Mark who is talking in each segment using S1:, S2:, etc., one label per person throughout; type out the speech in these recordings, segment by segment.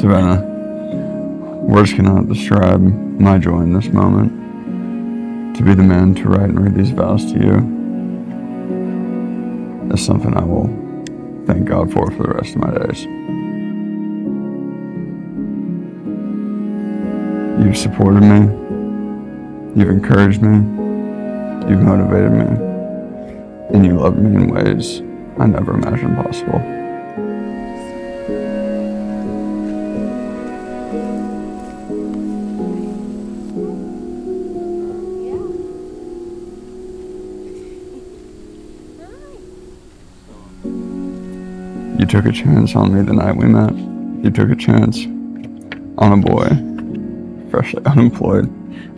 S1: Savannah, words cannot describe my joy in this moment. To be the man to write and read these vows to you is something I will thank God for the rest of my days. You've supported me, you've encouraged me, you've motivated me, and you love me in ways I never imagined possible. You took a chance on me the night we met. You took a chance on a boy, freshly unemployed,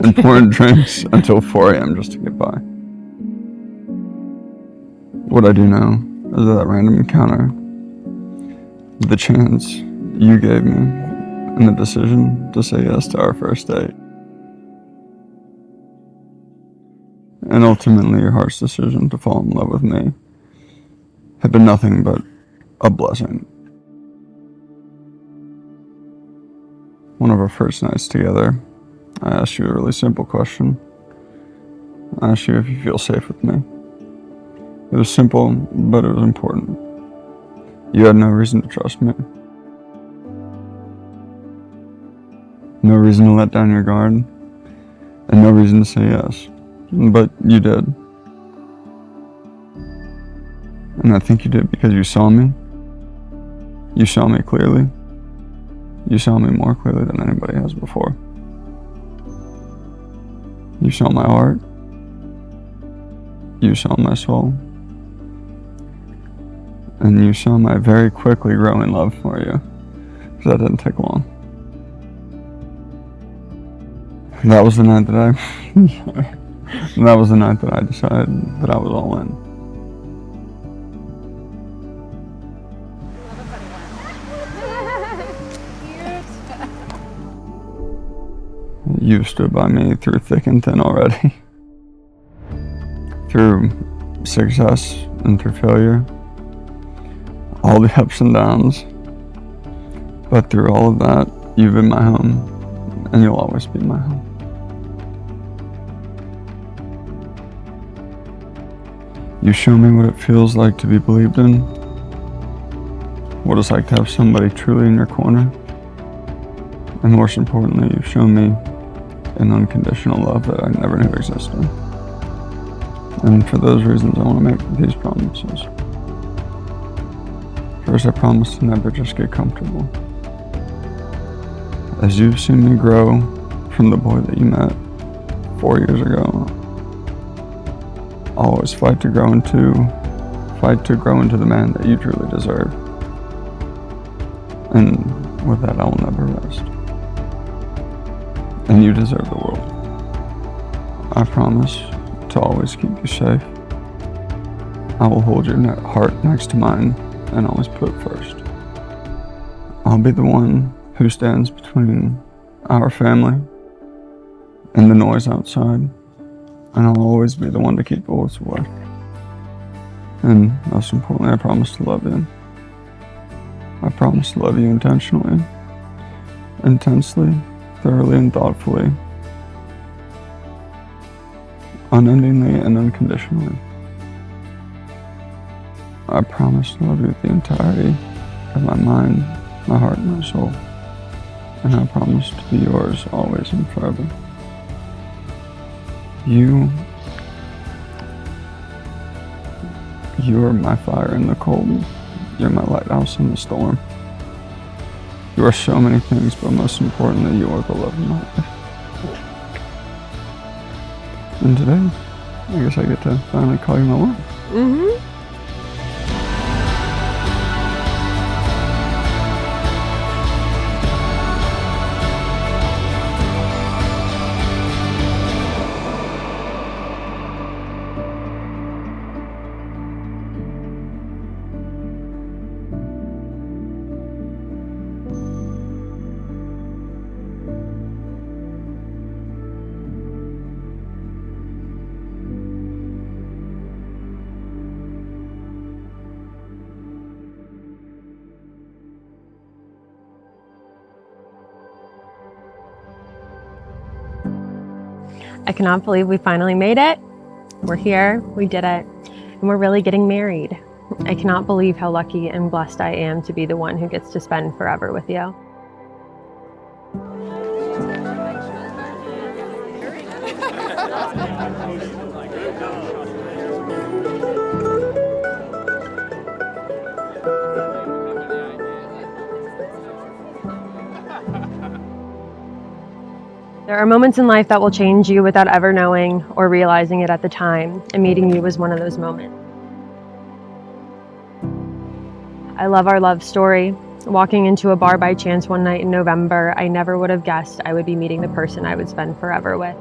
S1: and pouring drinks until 4 a.m. just to get by. What I do know is that random encounter, the chance you gave me, and the decision to say yes to our first date, and ultimately your heart's decision to fall in love with me, have been nothing but a blessing. One of our first nights together, I asked you a really simple question. I asked you if you feel safe with me. It was simple, but it was important. You had no reason to trust me. No reason to let down your guard, and no reason to say yes. But you did. And I think you did because you saw me. You saw me clearly. You saw me more clearly than anybody has before. You saw my heart. You saw my soul. And you saw my very quickly growing love for you. So that didn't take long. That was the night that I decided that I was all in. You've stood by me through thick and thin already. Through success and through failure. All the ups and downs. But through all of that, you've been my home. And you'll always be my home. You show me what it feels like to be believed in. What it's like to have somebody truly in your corner. And most importantly, you've shown me an unconditional love that I never knew existed. And for those reasons, I want to make these promises. First, I promise to never just get comfortable. As you've seen me grow from the boy that you met 4 years ago, I'll always fight to grow into the man that you truly deserve. And with that, I will never rest. And you deserve the world. I promise to always keep you safe. I will hold your heart next to mine and always put it first. I'll be the one who stands between our family and the noise outside, and I'll always be the one to keep bullets away. And most importantly, I promise to love you. I promise to love you intentionally, intensely, thoroughly and thoughtfully, unendingly and unconditionally. I promise to love you with the entirety of my mind, my heart, and my soul. And I promise to be yours always and forever. You are my fire in the cold. You're my lighthouse in the storm. You are so many things, but most importantly, you are the love of my life. And today, I guess I get to finally call you my wife.
S2: Mm-hmm. I cannot believe we finally made it. We're here, we did it, and we're really getting married. I cannot believe how lucky and blessed I am to be the one who gets to spend forever with you. There are moments in life that will change you without ever knowing or realizing it at the time, and meeting you was one of those moments. I love our love story. Walking into a bar by chance one night in November, I never would have guessed I would be meeting the person I would spend forever with.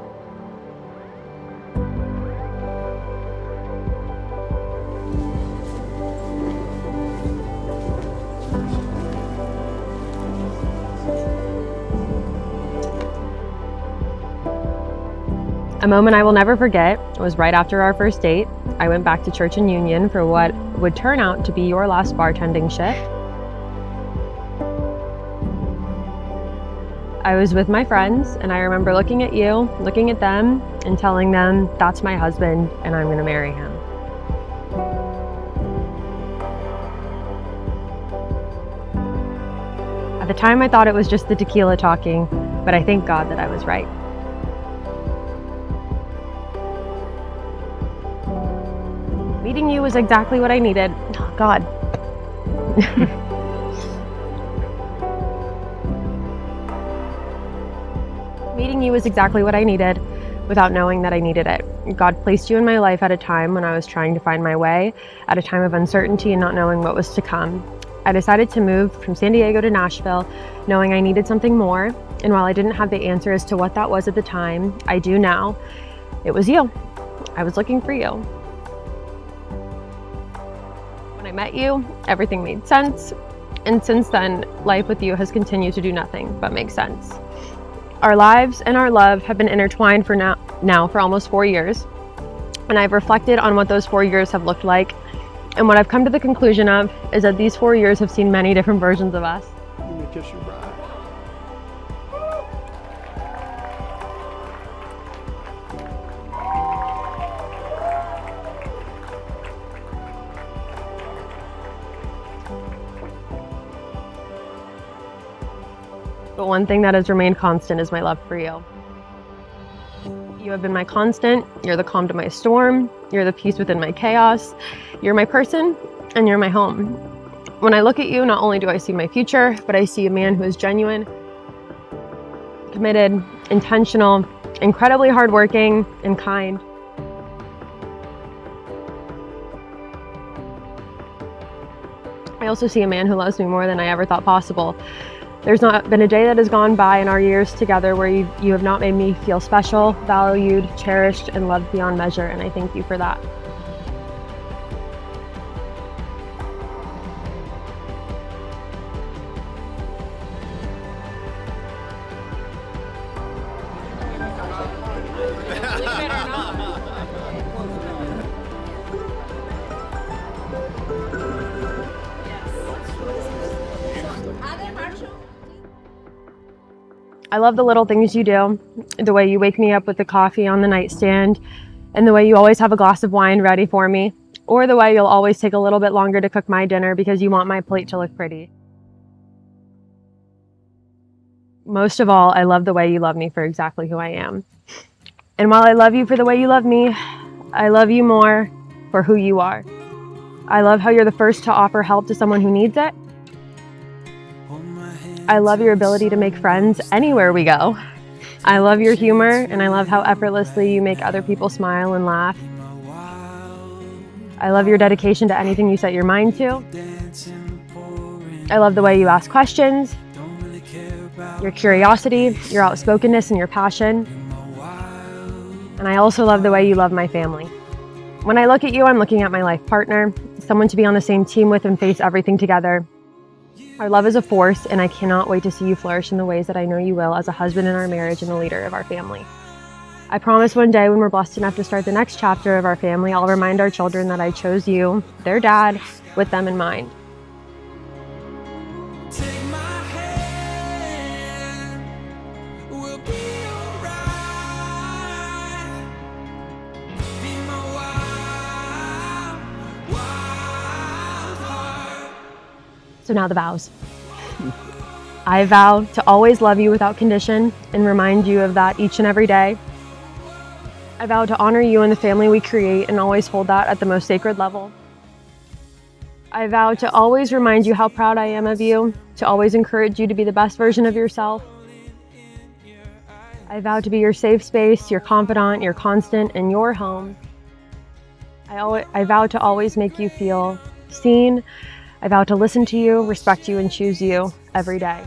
S2: A moment I will never forget was right after our first date. I went back to Church and Union for what would turn out to be your last bartending shift. I was with my friends, and I remember looking at you, looking at them, and telling them, that's my husband, and I'm gonna marry him. At the time, I thought it was just the tequila talking, but I thank God that I was right. Meeting you was exactly what I needed. Oh, God. Meeting you was exactly what I needed without knowing that I needed it. God placed you in my life at a time when I was trying to find my way, at a time of uncertainty and not knowing what was to come. I decided to move from San Diego to Nashville, knowing I needed something more. And while I didn't have the answer as to what that was at the time, I do now. It was you. I was looking for you. When I met you, everything made sense. And since then, life with you has continued to do nothing but make sense. Our lives and our love have been intertwined for now for almost 4 years. And I've reflected on what those 4 years have looked like. And what I've come to the conclusion of is that these 4 years have seen many different versions of us.
S3: Let me kiss your bride.
S2: But one thing that has remained constant is my love for you. You have been my constant. You're the calm to my storm. You're the peace within my chaos. You're my person, and you're my home. When I look at you, not only do I see my future, but I see a man who is genuine, committed, intentional, incredibly hardworking, and kind. I also see a man who loves me more than I ever thought possible. There's not been a day that has gone by in our years together where you have not made me feel special, valued, cherished, and loved beyond measure, and I thank you for that. I love the little things you do, the way you wake me up with the coffee on the nightstand, and the way you always have a glass of wine ready for me, or the way you'll always take a little bit longer to cook my dinner because you want my plate to look pretty. Most of all, I love the way you love me for exactly who I am. And while I love you for the way you love me, I love you more for who you are. I love how you're the first to offer help to someone who needs it. I love your ability to make friends anywhere we go. I love your humor, and I love how effortlessly you make other people smile and laugh. I love your dedication to anything you set your mind to. I love the way you ask questions, your curiosity, your outspokenness, and your passion. And I also love the way you love my family. When I look at you, I'm looking at my life partner, someone to be on the same team with and face everything together. Our love is a force, and I cannot wait to see you flourish in the ways that I know you will as a husband in our marriage and the leader of our family. I promise one day when we're blessed enough to start the next chapter of our family, I'll remind our children that I chose you, their dad, with them in mind. So now the vows. I vow to always love you without condition and remind you of that each and every day. I vow to honor you and the family we create and always hold that at the most sacred level. I vow to always remind you how proud I am of you, to always encourage you to be the best version of yourself. I vow to be your safe space, your confidant, your constant, and your home. I vow to always make you feel seen. I vow to listen to you, respect you, and choose you every day.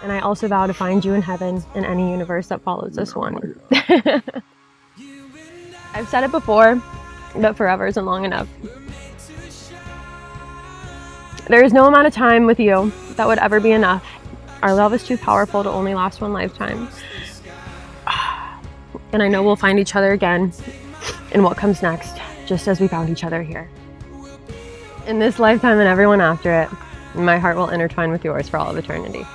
S2: And I also vow to find you in heaven in any universe that follows this one. I've said it before, but forever isn't long enough. There is no amount of time with you that would ever be enough. Our love is too powerful to only last one lifetime. And I know we'll find each other again in what comes next, just as we found each other here. In this lifetime and everyone after it, my heart will intertwine with yours for all of eternity.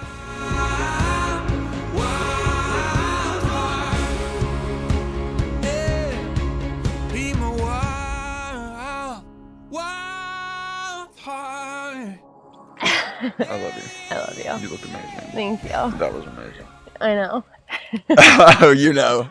S1: I love you.
S2: I love you.
S1: You look amazing.
S2: Thank you.
S1: That was amazing.
S2: I know.
S1: Oh, you know.